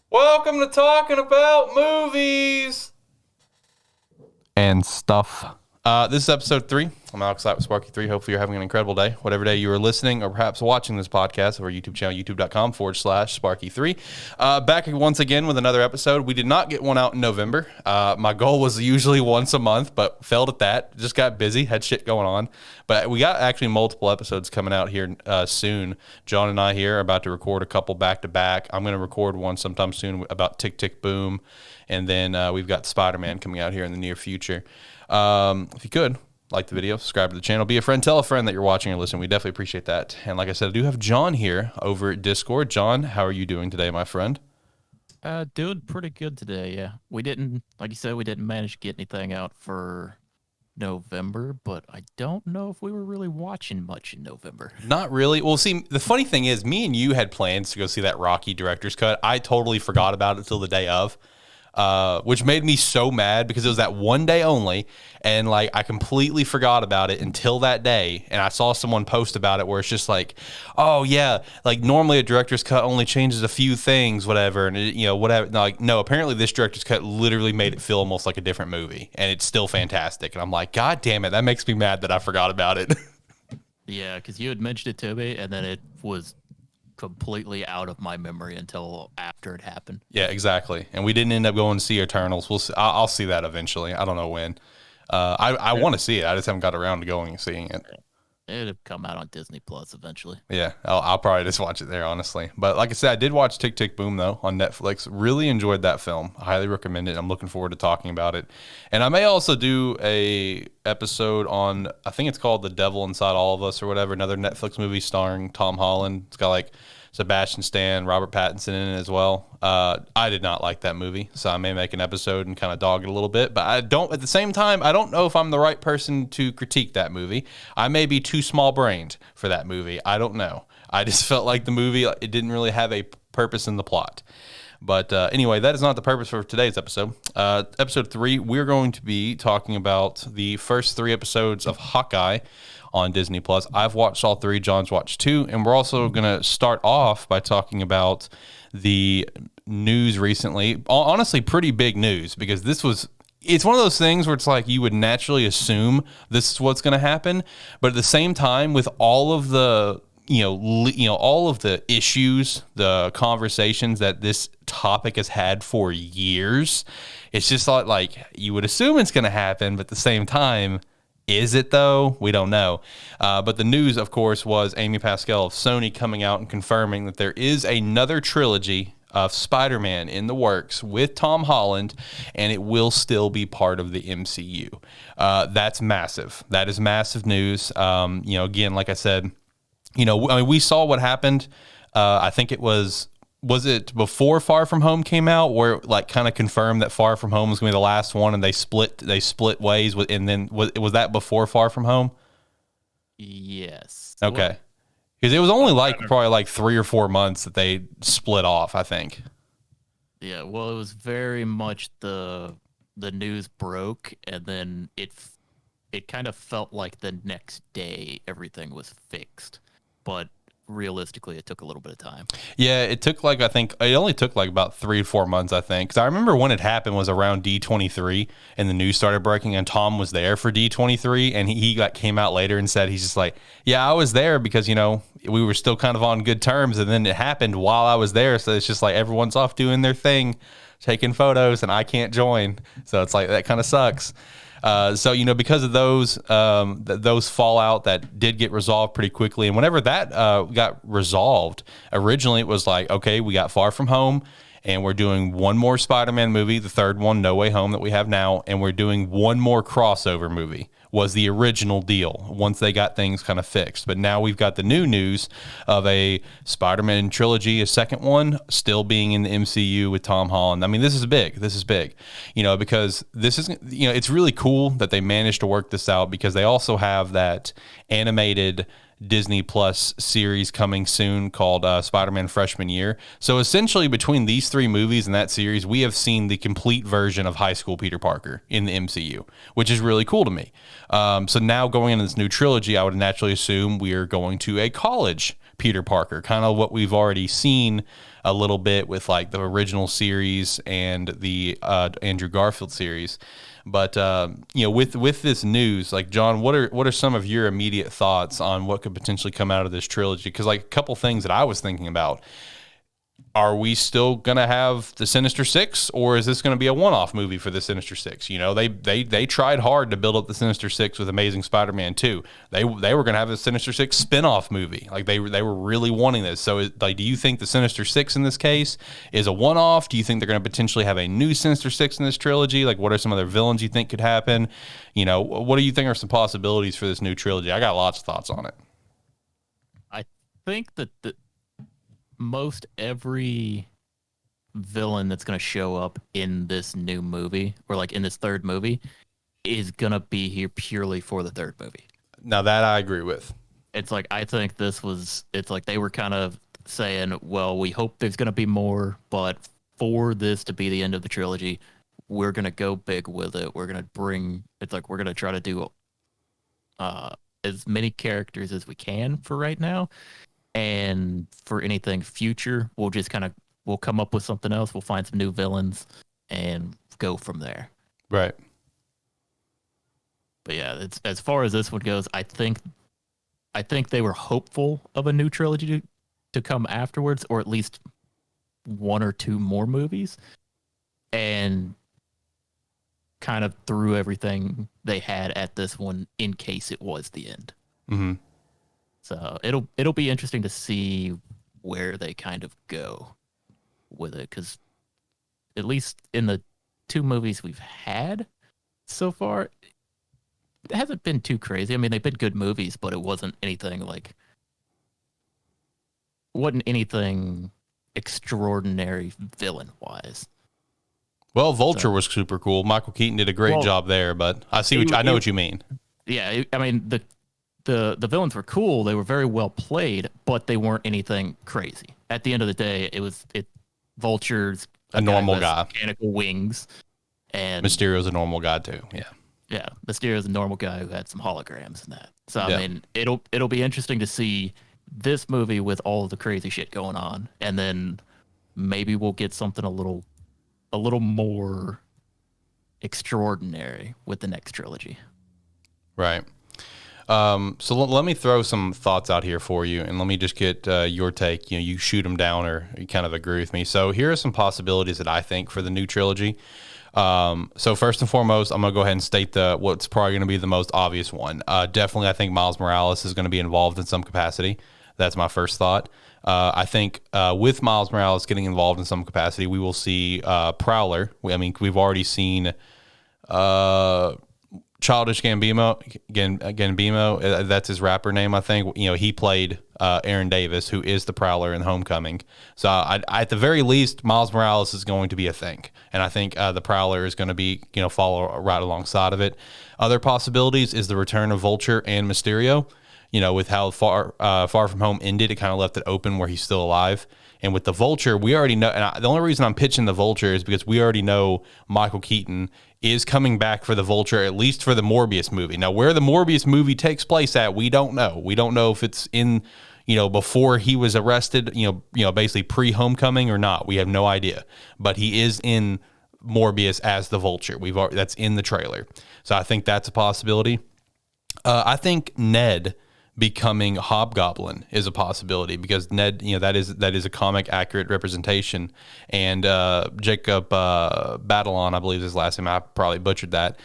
Welcome to talking about movies and stuff. This is episode 3. I'm Alex Light with Sparky 3. Hopefully you're having an incredible day. Whatever day you are listening or perhaps watching this podcast over YouTube channel, youtube.com/Sparky3. Back once again with another episode. We did not get one out in November. My goal was usually once a month, but failed at that. Just got busy, had shit going on. But we got actually multiple episodes coming out here soon. John and I here are about to record a couple back-to-back. I'm going to record one sometime soon about Tick, Tick, Boom. And then we've got SpiderMan coming out here in the near future. If you could, like the video, subscribe to the channel, be a friend, tell a friend that you're watching or listening. We definitely appreciate that. And like I said, I do have John here over at Discord. John, how are you doing today, my friend? Doing pretty good today, yeah. We didn't, like you said, we didn't manage to get anything out for November, but I don't know if we were really watching much in November. Not really. Well, see, the funny thing is, me and you had plans to go see that Rocky director's cut. I totally forgot about it till the day of. Which made me so mad because it was that one day only, and like I completely forgot about it until that day, and I saw someone post about it where it's just like, oh yeah, like normally a director's cut only changes a few things, whatever, and it, whatever. Like no, apparently this director's cut literally made it feel almost like a different movie, and it's still fantastic. And I'm like, God damn it, that makes me mad that I forgot about it. Yeah, because you had mentioned it to me, and then it was completely out of my memory until after it happened. Yeah, exactly. And we didn't end up going to see Eternals. We'll see. I'll see that eventually. I don't know when. I want to see it. I just haven't got around to going and seeing it. It'll come out on Disney Plus eventually. Yeah, I'll probably just watch it there, honestly. But like I said, I did watch Tick, Tick, Boom, though, on Netflix. Really enjoyed that film. I highly recommend it. I'm looking forward to talking about it. And I may also do a episode on, I think it's called The Devil Inside All of Us or whatever, another Netflix movie starring Tom Holland. It's got like Sebastian Stan, Robert Pattinson in it as well. I did not like that movie, so I may make an episode and kind of dog it a little bit. But I don't, at the same time, I don't know if I'm the right person to critique that movie. I may be too small-brained for that movie. I don't know. I just felt like the movie, it didn't really have a purpose in the plot. But anyway, that is not the purpose for today's episode. Episode 3, we're going to be talking about the first 3 episodes of Hawkeye on Disney Plus. I've watched all 3. John's watched 2, and we're also going to start off by talking about the news recently. Honestly, pretty big news because it's one of those things where it's like you would naturally assume this is what's going to happen, but at the same time, with all of the all of the issues, the conversations that this topic has had for years, it's just like you would assume it's going to happen, but at the same time, is it though? We don't know. But the news, of course, was Amy Pascal of Sony coming out and confirming that there is another trilogy of Spider-Man in the works with Tom Holland, and it will still be part of the MCU. That's massive. That is massive news. Again, like I said, we saw what happened. I think it was it before Far From Home came out, where it like kind of confirmed that Far From Home was going to be the last one, and they split ways with, and then was that before Far From Home? Yes. Okay. Because it was only probably like 3 or 4 months that they split off, I think. Yeah, well, it was very much the news broke, and then it kind of felt like the next day everything was fixed. But realistically, it took a little bit of time. Yeah, it took it only took like about 3 or 4 months, I think. Because I remember when it happened was around D23 and the news started breaking, and Tom was there for D23, and he came out later and said, he's just like, yeah, I was there because, we were still kind of on good terms, and then it happened while I was there. So it's just like everyone's off doing their thing, taking photos, and I can't join. So it's like, that kind of sucks. Because of those fallout that did get resolved pretty quickly. And whenever that got resolved, originally it was like, okay, we got Far From Home, and we're doing one more Spider-Man movie, the third one, No Way Home, that we have now, and we're doing one more crossover movie, was the original deal once they got things kind of fixed. But now we've got the new news of a SpiderMan Trilogy, a second one, still being in the MCU with Tom Holland. I mean, this is big. Because this is, it's really cool that they managed to work this out, because they also have that animated Disney Plus series coming soon called Spider-Man Freshman Year. So essentially, between these 3 movies and that series, we have seen the complete version of high school Peter Parker in the MCU, which is really cool to me. So now going into this new trilogy, I would naturally assume we are going to a college Peter Parker, kind of what we've already seen a little bit with like the original series and the Andrew Garfield series. But with this news, like John, what are some of your immediate thoughts on what could potentially come out of this trilogy? Because like a couple things that I was thinking about. Are we still going to have the Sinister Six, or is this going to be a one-off movie for the Sinister Six? You know, they tried hard to build up the Sinister Six with Amazing Spider-Man 2. They were going to have a Sinister Six spin-off movie. Like they were really wanting this. So like, do you think the Sinister Six in this case is a one-off? Do you think they're going to potentially have a new Sinister Six in this trilogy? Like, what are some other villains you think could happen? You know, what do you think are some possibilities for this new trilogy? I got lots of thoughts on it. I think that most every villain that's going to show up in this new movie, or like in this third movie, is going to be here purely for the third movie. Now that I agree with. It's like, I think it's like they were kind of saying, well, we hope there's going to be more, but for this to be the end of the trilogy, we're going to go big with it. We're going to try to do as many characters as we can for right now. And for anything future, we'll come up with something else. We'll find some new villains and go from there. Right. But yeah, as far as this one goes, I think they were hopeful of a new trilogy to come afterwards, or at least one or two more movies, and kind of threw everything they had at this one in case it was the end. Mm-hmm. So it'll be interesting to see where they kind of go with it, because at least in the two movies we've had so far, it hasn't been too crazy. I mean, they've been good movies, but it wasn't anything extraordinary villain-wise. Well, Vulture was super cool. Michael Keaton did a great job there, but I know what you mean. Yeah, I mean, the villains were cool. They were very well played, but they weren't anything crazy. At the end of the day, Vulture's a normal guy, mechanical wings, and Mysterio's a normal guy too. Yeah. Mysterio's a normal guy who had some holograms and that. So I mean, it'll be interesting to see this movie with all of the crazy shit going on, and then maybe we'll get something a little more extraordinary with the next trilogy. Right. So let me throw some thoughts out here for you, and let me just get your take. You know, you shoot them down, or you kind of agree with me. So here are some possibilities that I think for the new trilogy. So first and foremost, I'm going to go ahead and state what's probably going to be the most obvious one. Definitely, I think Miles Morales is going to be involved in some capacity. That's my first thought. I think with Miles Morales getting involved in some capacity, we will see Prowler. We've already seen Childish Gambino, that's his rapper name, I think. You know, he played Aaron Davis, who is the Prowler in Homecoming. So at the very least, Miles Morales is going to be a thing, and I think the Prowler is going to be, follow right alongside of it. Other possibilities is the return of Vulture and Mysterio. You know, with how Far From Home ended, it kind of left it open where he's still alive. And with the Vulture, we already know, and the only reason I'm pitching the Vulture is because we already know Michael Keaton is coming back for the Vulture, at least for the Morbius movie. Now, where the Morbius movie takes place at, we don't know. We don't know if it's in, before he was arrested, basically pre-Homecoming or not. We have no idea. But he is in Morbius as the Vulture. That's in the trailer. So I think that's a possibility. I think Ned becoming Hobgoblin is a possibility, because Ned, that is a comic accurate representation. And Jacob Batalon, I believe is his last name, I probably butchered that.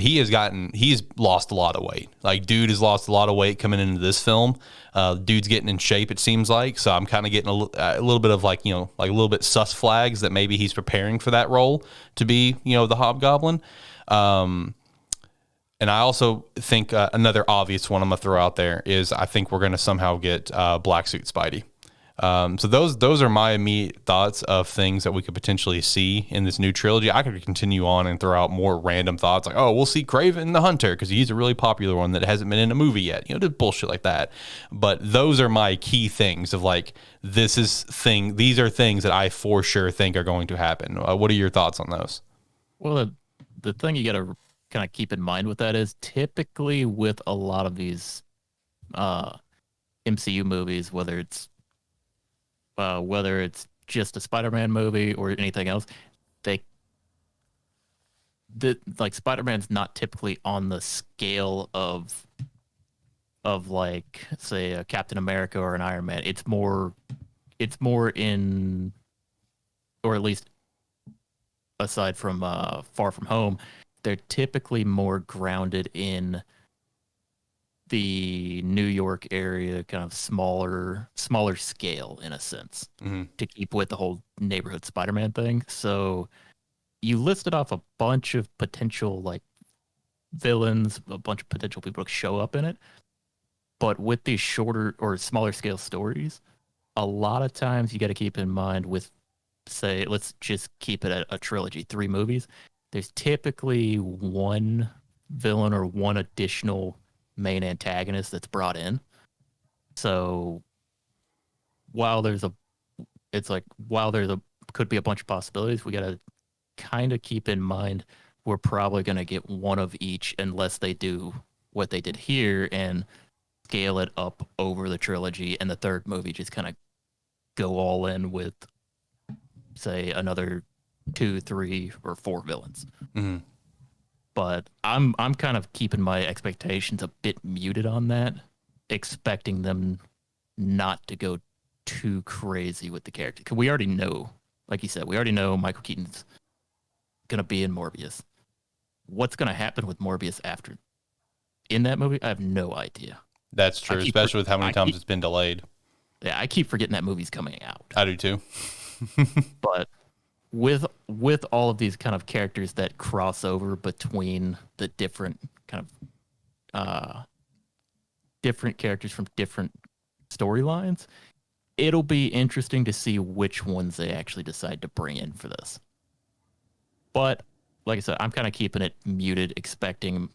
He's lost a lot of weight. Like, dude has lost a lot of weight coming into this film. Dude's getting in shape, it seems like. So I'm kind of getting a little bit of like a little bit sus flags that maybe he's preparing for that role to be, the Hobgoblin. And I also think another obvious one I'm going to throw out there is I think we're going to somehow get Black Suit Spidey. So those are my immediate thoughts of things that we could potentially see in this new trilogy. I could continue on and throw out more random thoughts like, oh, we'll see Kraven the Hunter because he's a really popular one that hasn't been in a movie yet. Just bullshit like that. But those are my key things of like, these are things that I for sure think are going to happen. What are your thoughts on those? Well, the thing you got to kind of keep in mind with that is typically with a lot of these MCU movies, whether it's just a Spider-Man movie or anything else, they like Spider-Man's not typically on the scale of like say a Captain America or an Iron Man. It's more in, or at least aside from Far From Home, they're typically more grounded in the New York area, kind of smaller scale in a sense, to keep with the whole neighborhood Spider-Man thing. So you listed off a bunch of potential like villains, a bunch of potential people to show up in it. But with these shorter or smaller scale stories, a lot of times you got to keep in mind with, say, let's just keep it a trilogy, 3 movies. There's typically one villain or one additional main antagonist that's brought in. So while there's a could be a bunch of possibilities, we got to kind of keep in mind we're probably going to get one of each unless they do what they did here and scale it up over the trilogy, and the third movie just kind of go all in with, say, another 2, 3, or 4 villains. Mm-hmm. But I'm kind of keeping my expectations a bit muted on that, expecting them not to go too crazy with the character. Because we already know, like you said, Michael Keaton's going to be in Morbius. What's going to happen with Morbius after in that movie? I have no idea. That's true, especially with how many times it's been delayed. Yeah, I keep forgetting that movie's coming out. I do too. But with all of these kind of characters that cross over between the different kind of different characters from different storylines, it'll be interesting to see which ones they actually decide to bring in for this. But like I said, I'm kind of keeping it muted, expecting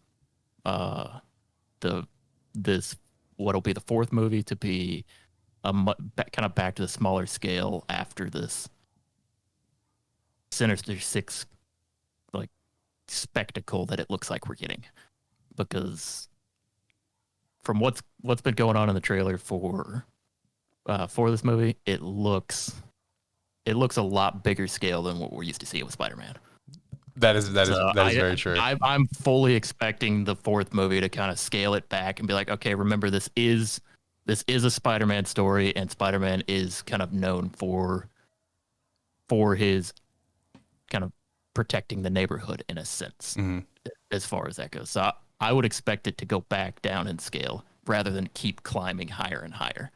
this what'll be the 4th movie to be kind of back to the smaller scale after this Sinister Six like spectacle that it looks like we're getting, because from what's been going on in the trailer for this movie, it looks a lot bigger scale than what we're used to seeing with Spider-Man. That is very true. I'm fully expecting the 4th movie to kind of scale it back and be like, okay, remember this is a Spider-Man story, and Spider-Man is kind of known for his kind of protecting the neighborhood in a sense, as far as that goes. So I would expect it to go back down in scale rather than keep climbing higher and higher.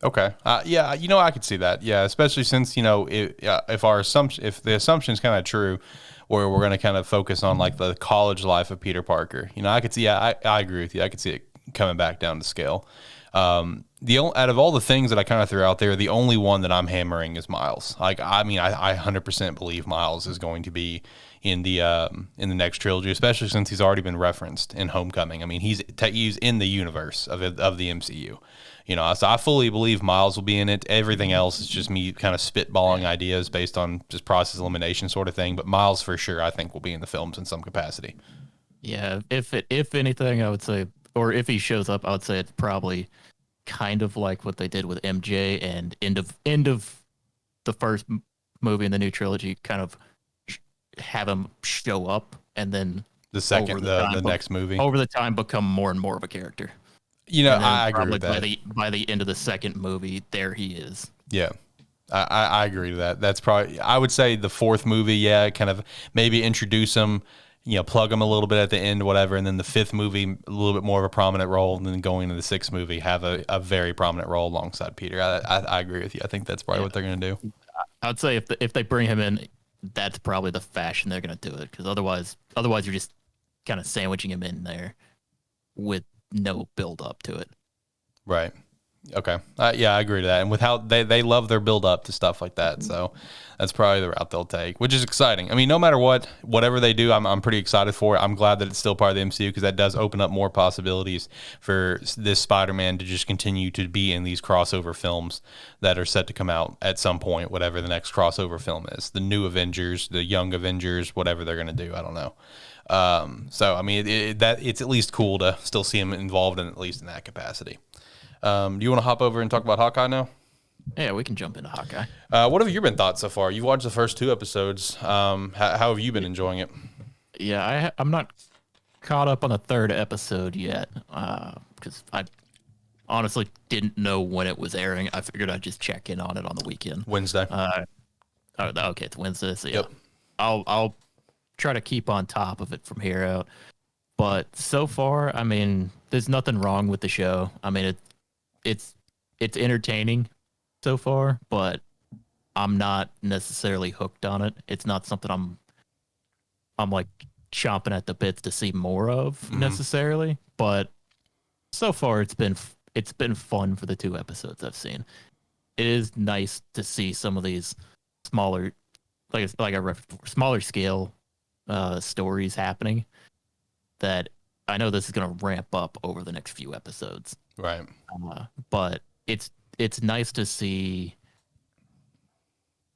Okay. Yeah, I could see that. Yeah, especially since, if the assumption is kind of true, where we're going to kind of focus on like the college life of Peter Parker. I could see. Yeah, I agree with you. I could see it coming back down to scale. Out of all the things that I kind of threw out there, the only one that I'm hammering is Miles. Like, I 100% believe Miles is going to be in the next trilogy, especially since he's already been referenced in Homecoming. I mean, he's in the universe of the MCU. So I fully believe Miles will be in it. Everything else is just me kind of spitballing ideas based on just process elimination sort of thing. But Miles, for sure, I think will be in the films in some capacity. Yeah, if anything, I would say, or if he shows up, I would say it's probably kind of like what they did with MJ and end of the first movie in the new trilogy, kind of have him show up, and then the next movie over the time become more and more of a character. I agree with that. By the end of the second movie, there he is. Yeah, I agree to that. That's probably, I would say, the 4th movie. Yeah, kind of maybe introduce him, plug him a little bit at the end, whatever, and then the 5th movie a little bit more of a prominent role, and then going into the 6th movie have a very prominent role alongside Peter. I agree with you. I think that's probably what they're going to do. I would say if they bring him in, that's probably the fashion they're going to do it, because otherwise you're just kind of sandwiching him in there with no build up to it. Right. Okay. Yeah, I agree to that. And with how they love their build up to stuff like that, so that's probably the route they'll take, which is exciting. I mean, no matter whatever they do, I'm pretty excited for it. I'm glad that it's still part of the MCU, because that does open up more possibilities for this Spider-Man to just continue to be in these crossover films that are set to come out at some point, whatever the next crossover film is. The new Avengers, the young Avengers, whatever they're going to do, I don't know. So I mean, it's at least cool to still see him involved in, at least in that capacity. Do you want to hop over and talk about Hawkeye now? Yeah, we can jump into Hawkeye. What have your been thoughts so far? You've watched the first two episodes. How have you been enjoying it? Yeah, I'm not caught up on the third episode yet because I honestly didn't know when it was airing. I figured I'd just check in on it on the weekend. Wednesday. Okay, it's Wednesday. So yeah, Yep. I'll try to keep on top of it from here out. But so far, I mean, there's nothing wrong with the show. I mean, it's entertaining so far, but I'm not necessarily hooked on it. It's not something I'm like chomping at the bits to see more of necessarily. But so far, it's been fun for the two episodes I've seen. It is nice to see some of these smaller, smaller scale stories happening. That I know this is going to ramp up over the next few episodes. Right. But it's nice to see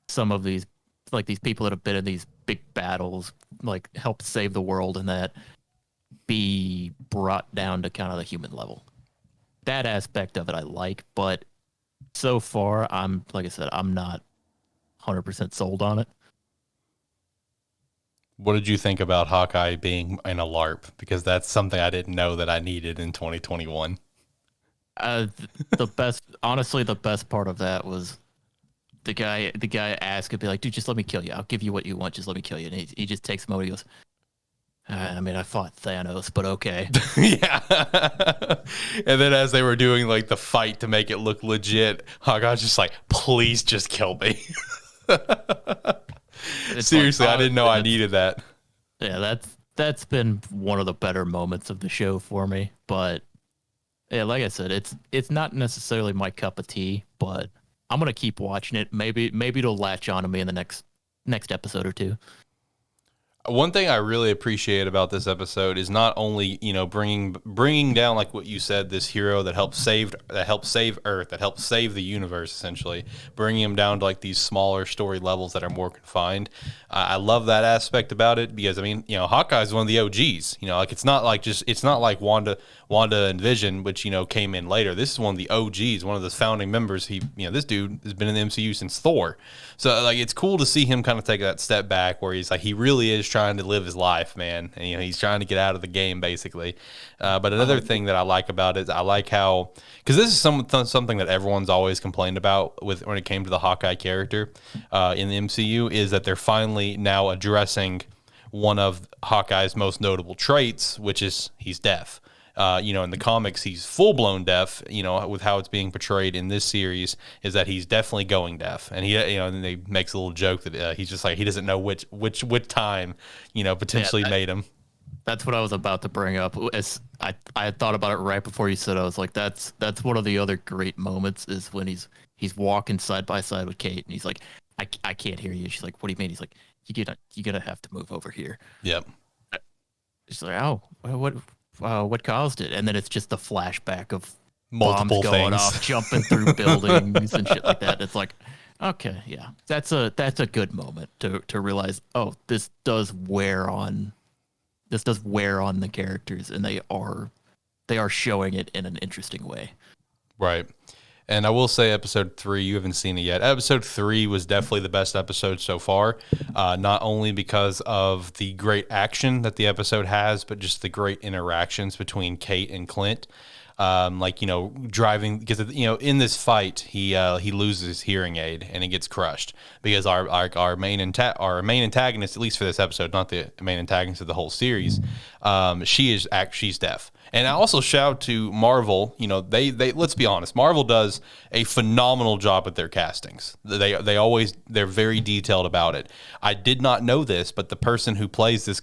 some of these, like these people that have been in these big battles, like help save the world, and that be brought down to kind of the human level. That aspect of it I like, but so far like I said, I'm not 100% sold on it. What did you think about Hawkeye being in a LARP? Because that's something I didn't know that I needed in 2021. Honestly, the best part of that was the guy asked, could be like, dude, just let me kill you. I'll give you what you want. Just let me kill you. And he just takes him over. He goes, I mean, I fought Thanos, but okay. Yeah. And then as they were doing like the fight to make it look legit, Hawkeye's just like, please just kill me. Seriously, I didn't know I needed that. Yeah, that's been one of the better moments of the show for me. But yeah, like I said, it's not necessarily my cup of tea, but I'm gonna keep watching it. Maybe it'll latch on to me in the next episode or two. One thing I really appreciate about this episode is not only, bringing down, like what you said, this hero that helps save Earth, that helps save the universe, essentially, bringing him down to like these smaller story levels that are more confined. I love that aspect about it because, I mean, Hawkeye is one of the OGs. Like it's not like Wanda and Vision, which came in later. This is one of the OGs, one of the founding members. This dude has been in the MCU since Thor, so like it's cool to see him kind of take that step back where he's like, he really is trying to live his life, man, and he's trying to get out of the game basically. But another thing that I like about it is I like how, because this is something that everyone's always complained about when it came to the Hawkeye character in the MCU, is that they're finally now addressing one of Hawkeye's most notable traits, which is he's deaf. In the comics, he's full-blown deaf, with how it's being portrayed in this series is that he's definitely going deaf. And and they makes a little joke that he's just like, he doesn't know which time, potentially made him. That's what I was about to bring up. I had thought about it right before you said. I was like, that's one of the other great moments is when he's walking side by side with Kate, and he's like, I can't hear you. She's like, what do you mean? He's like, you gotta have to move over here. Yep. She's like, oh, what caused it? And then it's just a flashback of multiple bombs going things off, jumping through buildings and shit like that. It's like, okay, yeah, that's a good moment to realize, oh, this does wear on the characters, and they are showing it in an interesting way. Right. And I will say episode 3, you haven't seen it yet. Episode 3 was definitely the best episode so ffar, not only because of the great action that the episode has, but just the great interactions between Kate and Clint. Driving, because in this fight he loses his hearing aid and it gets crushed because our main antagonist, at least for this episode, not the main antagonist of the whole series, she's deaf. And I also shout to Marvel. They let's be honest, Marvel does a phenomenal job at their castings. They're very detailed about it. I did not know this, but the person who plays this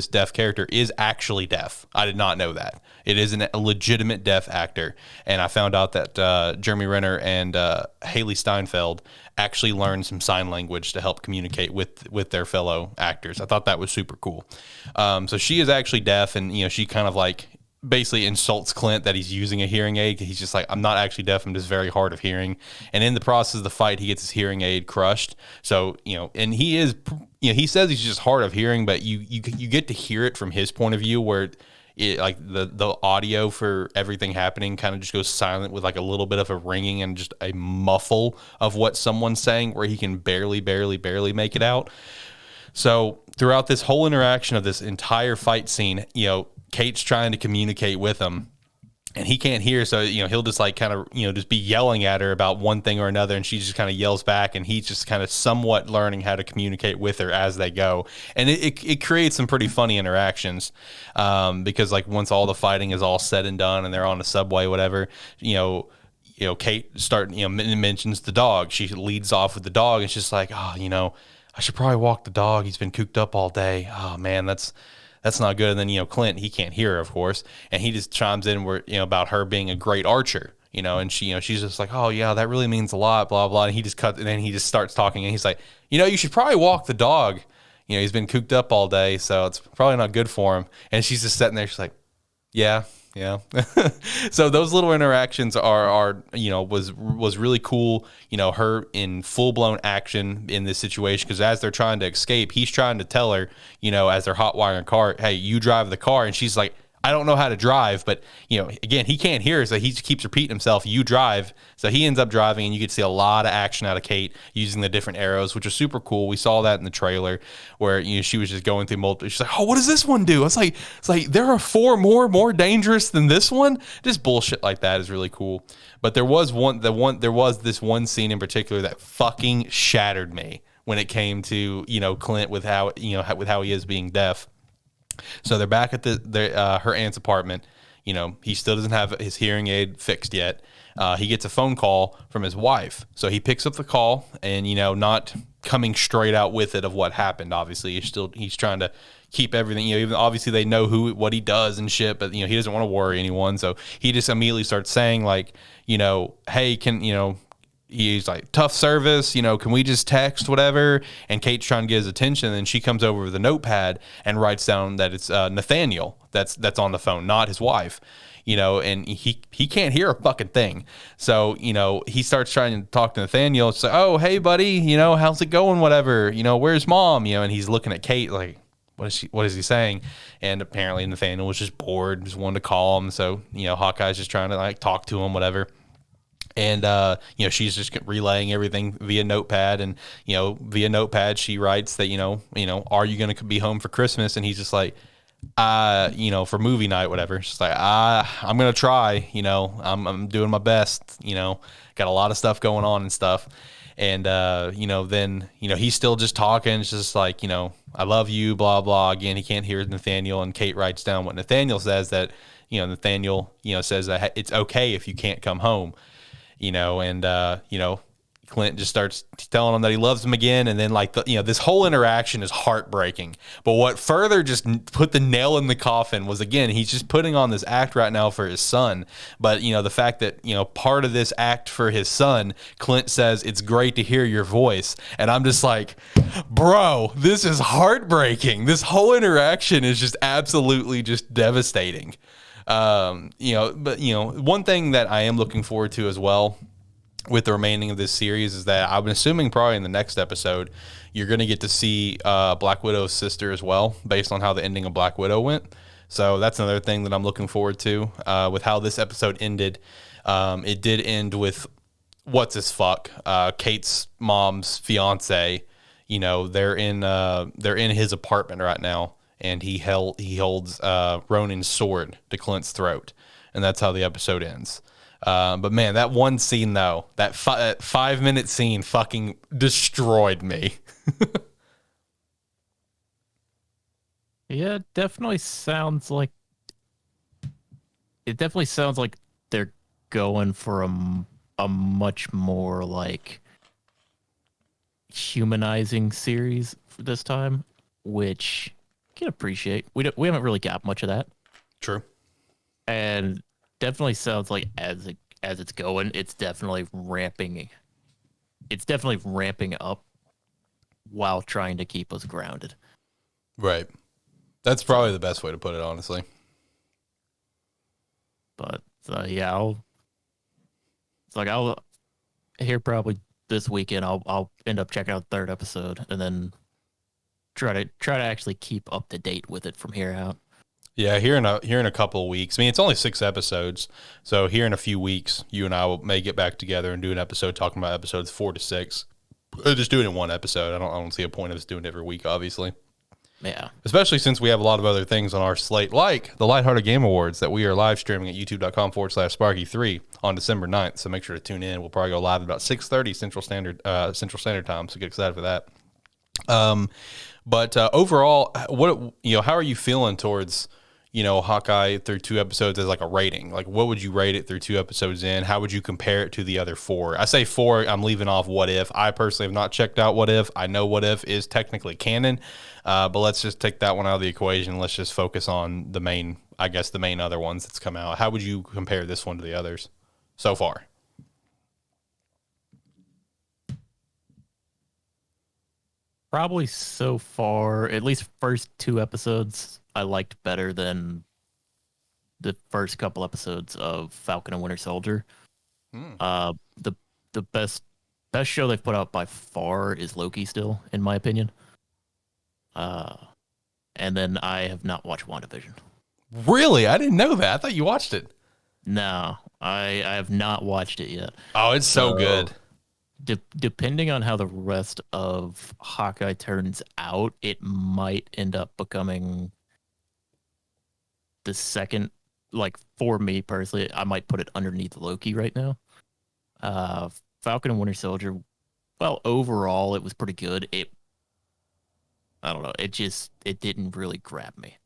deaf character is actually deaf. I did not know that. It is a legitimate deaf actor, and I found out that Jeremy Renner and Haley Steinfeld actually learned some sign language to help communicate with their fellow actors. I thought that was super cool. So she is actually deaf, and she kind of like basically insults Clint that he's using a hearing aid. He's just like, I'm not actually deaf, I'm just very hard of hearing. And in the process of the fight, he gets his hearing aid crushed. So, and he is, he says he's just hard of hearing, but you get to hear it from his point of view where, like the audio for everything happening kind of just goes silent with like a little bit of a ringing and just a muffle of what someone's saying where he can barely make it out. So throughout this whole interaction of this entire fight scene, Kate's trying to communicate with him and he can't hear. So, he'll just like kind of, just be yelling at her about one thing or another. And she just kind of yells back and he's just kind of somewhat learning how to communicate with her as they go. And it creates some pretty funny interactions because like once all the fighting is all said and done and they're on the subway, whatever, Kate mentions the dog. She leads off with the dog and she's like, oh, I should probably walk the dog. He's been cooped up all day. Oh man, that's not good. And then, Clint, he can't hear her, of course. And he just chimes in where, about her being a great archer, and she, she's just like, oh yeah, that really means a lot, blah, blah. And he just and then he just starts talking and he's like, you should probably walk the dog. He's been cooped up all day, so it's probably not good for him. And she's just sitting there. She's like, yeah. So those little interactions are was really cool. Her in full blown action in this situation because as they're trying to escape, he's trying to tell her, as they're hot wiring a car, hey, you drive the car, and she's like, I don't know how to drive, but again, he can't hear her, so he keeps repeating himself, you drive. So he ends up driving, and you get to see a lot of action out of Kate using the different arrows, which is super cool. We saw that in the trailer where she was just going through multiple. She's like, oh, what does this one do? It's like there are 4 more dangerous than this one. Just bullshit like that is really cool. But there was this one scene in particular that fucking shattered me when it came to Clint with how he is being deaf. So they're back at her aunt's apartment. He still doesn't have his hearing aid fixed yet. He gets a phone call from his wife. So he picks up the call and, not coming straight out with it of what happened. Obviously, he's trying to keep everything, even obviously they know what he does and shit, but, he doesn't want to worry anyone. So he just immediately starts saying like, hey, he's like, tough service, can we just text, whatever? And Kate's trying to get his attention, and she comes over with a notepad and writes down that it's Nathaniel that's on the phone, not his wife, and he can't hear a fucking thing. So, he starts trying to talk to Nathaniel. It's like, oh, hey, buddy, how's it going, whatever, where's mom? And he's looking at Kate like, what is he saying? And apparently Nathaniel was just bored, just wanted to call him. So, Hawkeye's just trying to like talk to him, whatever. And, she's just relaying everything via notepad. And, via notepad, she writes that, are you going to be home for Christmas? And he's just like, for movie night, whatever. She's like, I'm going to try, I'm doing my best, got a lot of stuff going on and stuff. And, then, he's still just talking. It's just like, I love you, blah, blah. Again, he can't hear Nathaniel. And Kate writes down what Nathaniel says that, Nathaniel, says that it's okay if you can't come home. Clint just starts telling him that he loves him again. And then like, this whole interaction is heartbreaking. But what further just put the nail in the coffin was, again, he's just putting on this act right now for his son. But, the fact that, part of this act for his son, Clint says, it's great to hear your voice. And I'm just like, bro, this is heartbreaking. This whole interaction is just absolutely just devastating. But one thing that I am looking forward to as well with the remaining of this series is that I'm assuming probably in the next episode, you're going to get to see Black Widow's sister as well, based on how the ending of Black Widow went. So that's another thing that I'm looking forward to with how this episode ended. It did end with what's his fuck, Kate's mom's fiance. They're in his apartment right now. And he holds Ronin's sword to Clint's throat, and that's how the episode ends. But man, that one scene though, that 5-minute scene, fucking destroyed me. Yeah, it definitely sounds like they're going for a much more like humanizing series for this time, which can appreciate. We haven't really got much of that. True. And definitely sounds like as it's going, it's definitely ramping up while trying to keep us grounded. Right. That's probably the best way to put it, honestly. But I'll here probably this weekend I'll end up checking out the 3rd episode and then try to actually keep up to date with it from here out. Yeah, here in a couple of weeks. I mean, it's only 6 episodes, so here in a few weeks, you and I may get back together and do an episode talking about episodes 4 to 6. Just doing it in one episode. I don't see a point of us doing it every week, obviously. Yeah. Especially since we have a lot of other things on our slate, like the Lighthearted Game Awards that we are live streaming at youtube.com/Sparky3 on December 9th. So make sure to tune in. We'll probably go live at about 6:30 Central Standard Time. So get excited for that. But overall, how are you feeling towards, Hawkeye through 2 episodes as like a rating? Like, what would you rate it through 2 episodes in? How would you compare it to the other 4? I say 4, I'm leaving off What If. I personally have not checked out What If. I know What If is technically canon, but let's just take that one out of the equation. Let's just focus on the main other ones that's come out. How would you compare this one to the others so far? Probably so far, at least first 2 episodes, I liked better than the first couple episodes of Falcon and Winter Soldier. The best show they've put out by far is Loki, still, in my opinion. And then I have not watched WandaVision. Really? I didn't know that. I thought you watched it. No, I have not watched it yet. Oh, it's so good. Depending on how the rest of Hawkeye turns out, it might end up becoming the second. Like, for me personally, I might put it underneath Loki right now. Falcon and Winter Soldier, well, overall, it was pretty good. I don't know. It didn't really grab me.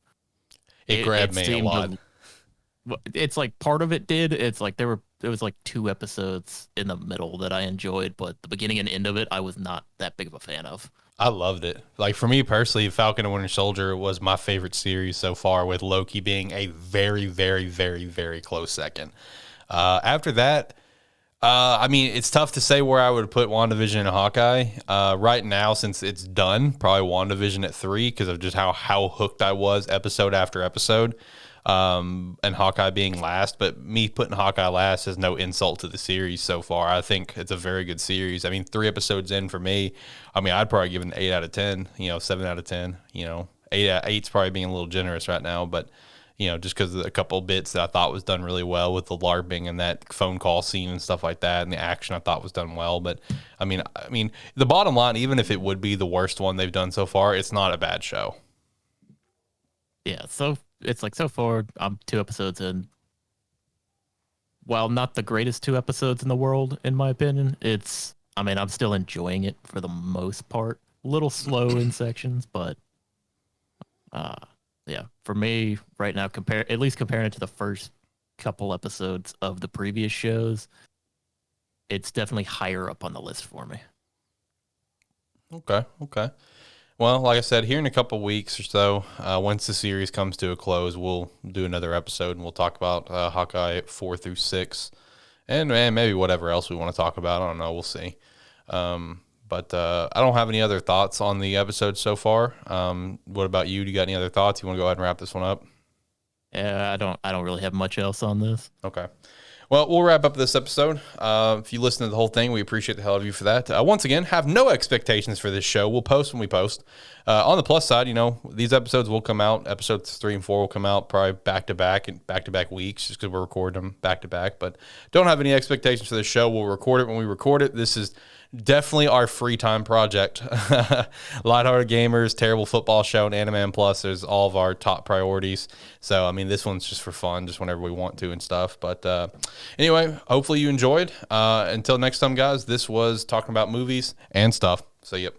It grabbed me a lot. It's like part of it did. It's like there was like 2 episodes in the middle that I enjoyed, but the beginning and end of it, I was not that big of a fan of. I loved it. Like, for me personally, Falcon and Winter Soldier was my favorite series so far, with Loki being a very, very, very, very close second. After that, I mean, it's tough to say where I would put WandaVision and Hawkeye. Right now, since it's done, probably WandaVision at 3 because of just how hooked I was episode after episode. And Hawkeye being last, but me putting Hawkeye last is no insult to the series so far. I think it's a very good series. I mean, 3 episodes in for me, I mean, I'd probably give it an 8 out of 10, 7 out of 10, 8's probably being a little generous right now, but just because of a couple bits that I thought was done really well with the LARPing and that phone call scene and stuff like that, and the action I thought was done well. But I mean, the bottom line, even if it would be the worst one they've done so far, it's not a bad show. Yeah, so it's like, so far I'm 2 episodes in. While not the greatest 2 episodes in the world, in my opinion, I'm still enjoying it for the most part. A little slow in sections, but yeah, for me right now, at least comparing it to the first couple episodes of the previous shows, it's definitely higher up on the list for me. Okay. Well, like I said, here in a couple weeks or so, once the series comes to a close, we'll do another episode and we'll talk about Hawkeye 4 through 6, and maybe whatever else we want to talk about. I don't know. We'll see. But I don't have any other thoughts on the episode so far. What about you? Do you got any other thoughts? You want to go ahead and wrap this one up? Yeah, I don't really have much else on this. Okay. Well, we'll wrap up this episode. If you listen to the whole thing, we appreciate the hell out of you for that. Once again, have no expectations for this show. We'll post when we post. On the plus side, these episodes will come out. Episodes 3 and 4 will come out probably back-to-back weeks, just because we're recording them back-to-back. But don't have any expectations for this show. We'll record it when we record it. This is definitely our free time project. Lighthearted Gamers, Terrible Football Show, and AniMan Plus is all of our top priorities. So, I mean, this one's just for fun, just whenever we want to and stuff. But anyway, hopefully you enjoyed. Until next time, guys, this was talking about movies and stuff. So, yep.